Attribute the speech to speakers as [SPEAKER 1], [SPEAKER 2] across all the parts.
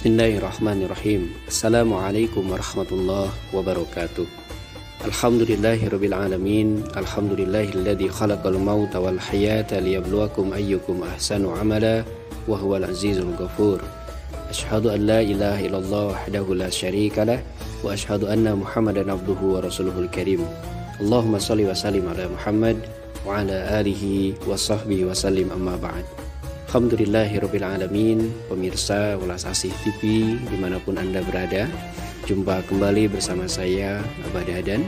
[SPEAKER 1] Bismillahirrahmanirrahim. Assalamualaikum warahmatullahi wabarakatuh. Alhamdulillahirabbil alamin. Alhamdulillahilladzi khalaqal mauta wal hayata liyabluwakum ayyukum ahsanu amala wa huwal azizul ghafur. Asyhadu an la ilaha illallah wahdahu la syarikalah wa asyhadu anna Muhammadan abduhu wa rasuluhul karim. Allahumma shalli wa sallim ala Muhammad wa ala alihi wa sahbihi wa sallim, amma ba'd. Alhamdulillahirabbil alamin. Pemirsa Ulas Asih TV dimanapun Anda berada, jumpa kembali bersama saya Abah Dadan.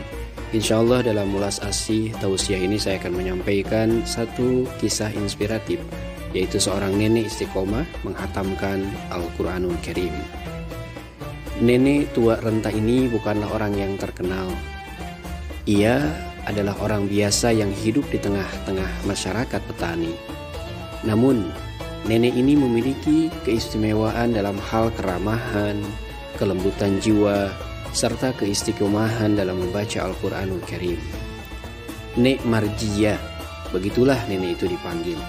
[SPEAKER 1] Insyaallah dalam Ulas Asih Tausiah ini saya akan menyampaikan satu kisah inspiratif, yaitu seorang nenek istiqomah menghatamkan Al-Quranul Karim. Nenek tua renta ini bukanlah orang yang terkenal. Ia adalah orang biasa yang hidup di tengah-tengah masyarakat petani. Namun, nenek ini memiliki keistimewaan dalam hal keramahan, kelembutan jiwa, serta keistiqomahan dalam membaca Al-Quranul Karim. Nek Marjia, begitulah nenek itu dipanggil.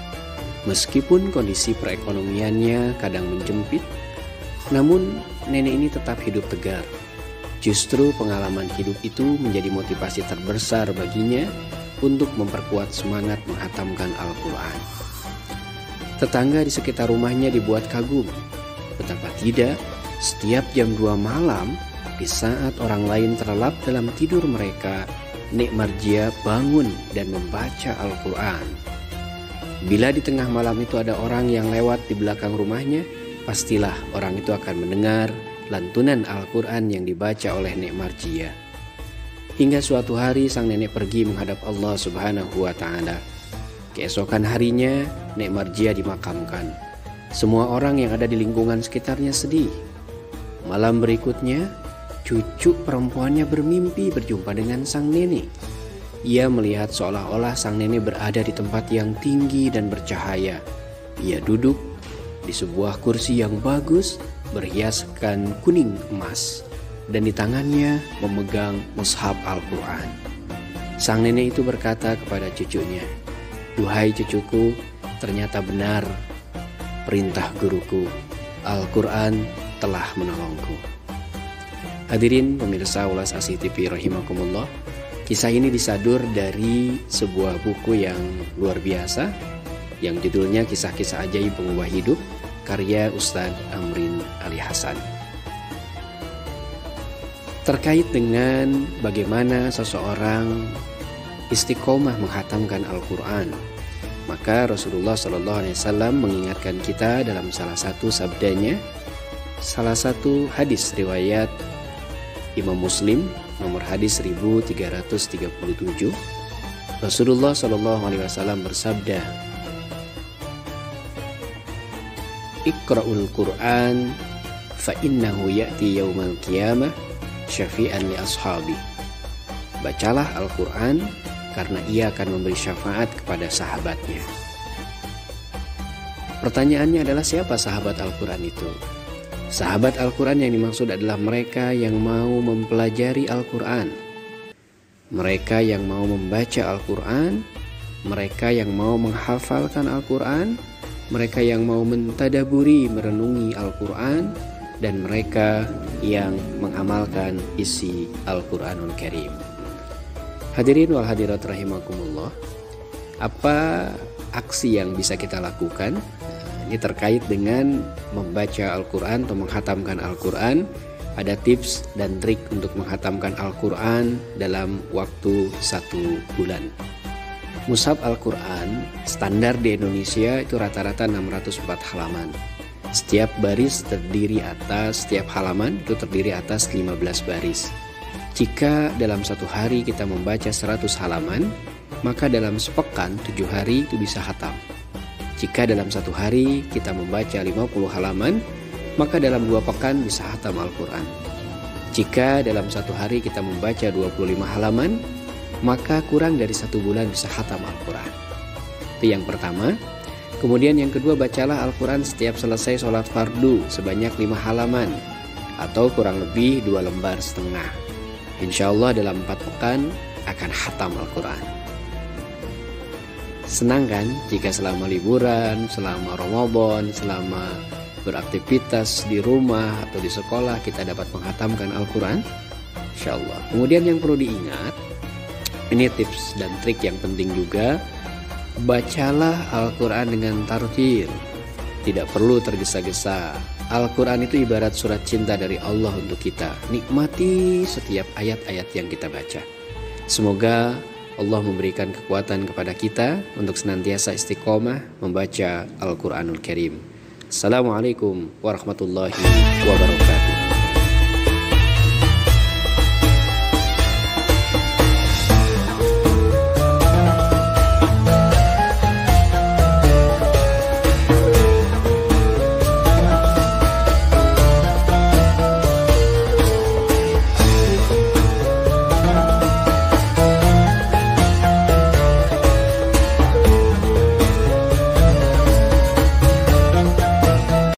[SPEAKER 1] Meskipun kondisi perekonomiannya kadang menjempit, namun nenek ini tetap hidup tegar. Justru pengalaman hidup itu menjadi motivasi terbesar baginya untuk memperkuat semangat menghatamkan Al-Quran. Tetangga di sekitar rumahnya dibuat kagum. Betapa tidak, setiap jam 2 malam, di saat orang lain terlelap dalam tidur mereka, Nek Marjia bangun dan membaca Al-Quran. Bila di tengah malam itu ada orang yang lewat di belakang rumahnya, pastilah orang itu akan mendengar lantunan Al-Quran yang dibaca oleh Nek Marjia. Hingga suatu hari sang nenek pergi menghadap Allah Subhanahu wa Ta'ala. Keesokan harinya, Nek Marjia dimakamkan. Semua orang yang ada di lingkungan sekitarnya sedih. Malam berikutnya, cucu perempuannya bermimpi berjumpa dengan sang nenek. Ia melihat seolah-olah sang nenek berada di tempat yang tinggi dan bercahaya. Ia duduk di sebuah kursi yang bagus, berhiaskan kuning emas, dan di tangannya memegang mushaf Al-Quran. Sang nenek itu berkata kepada cucunya, "Duhai cucuku, ternyata benar perintah guruku, Al-Quran telah menolongku." Hadirin pemirsa Ulas Asih TV rahimakumullah, kisah ini disadur dari sebuah buku yang luar biasa yang judulnya Kisah-Kisah Ajaib Pengubah Hidup, karya Ustadz Amrin Ali Hasan. Terkait dengan bagaimana seseorang istiqomah menghatamkan Al-Quran, maka Rasulullah SAW mengingatkan kita dalam salah satu sabdanya, salah satu hadis riwayat Imam Muslim nomor hadis 1337. Rasulullah SAW bersabda, "Iqra'ul Qur'an fa innahu ya'ti yaumal qiyamah syafi'an li ashabi." Bacalah Al-Quran karena ia akan memberi syafaat kepada sahabatnya. Pertanyaannya adalah, siapa sahabat Al-Quran itu? Sahabat Al-Quran yang dimaksud adalah mereka yang mau mempelajari Al-Quran, mereka yang mau membaca Al-Quran, mereka yang mau menghafalkan Al-Quran, mereka yang mau mentadaburi, merenungi Al-Quran, dan mereka yang mengamalkan isi Al-Quranul Karim. Hadirin wal hadirat rahimakumullah, apa aksi yang bisa kita lakukan? Ini terkait dengan membaca Al-Quran atau menghatamkan Al-Quran. Ada tips dan trik untuk menghatamkan Al-Quran dalam waktu 1 bulan. Mushaf Al-Quran standar di Indonesia itu rata-rata 604 halaman. Setiap halaman itu terdiri atas 15 baris. Jika dalam 1 hari kita membaca 100 halaman, maka dalam sepekan 7 hari itu bisa khatam. Jika dalam 1 hari kita membaca 50 halaman, maka dalam 2 pekan bisa khatam Al-Quran. Jika dalam 1 hari kita membaca 25 halaman, maka kurang dari 1 bulan bisa khatam Al-Quran. Itu yang pertama. Kemudian yang kedua, bacalah Al-Quran setiap selesai sholat fardu sebanyak 5 halaman atau kurang lebih 2,5 lembar. Insya Allah dalam 4 pekan akan khatam Al-Quran. Senang kan jika selama liburan, selama Ramadan, selama beraktivitas di rumah atau di sekolah kita dapat menghatamkan Al-Quran, insya Allah. Kemudian yang perlu diingat, ini tips dan trik yang penting juga, bacalah Al-Quran dengan tartil, tidak perlu tergesa-gesa. Al-Quran itu ibarat surat cinta dari Allah untuk kita. Nikmati setiap ayat-ayat yang kita baca. Semoga Allah memberikan kekuatan kepada kita untuk senantiasa istiqomah membaca Al-Quranul Karim. Assalamualaikum warahmatullahi wabarakatuh.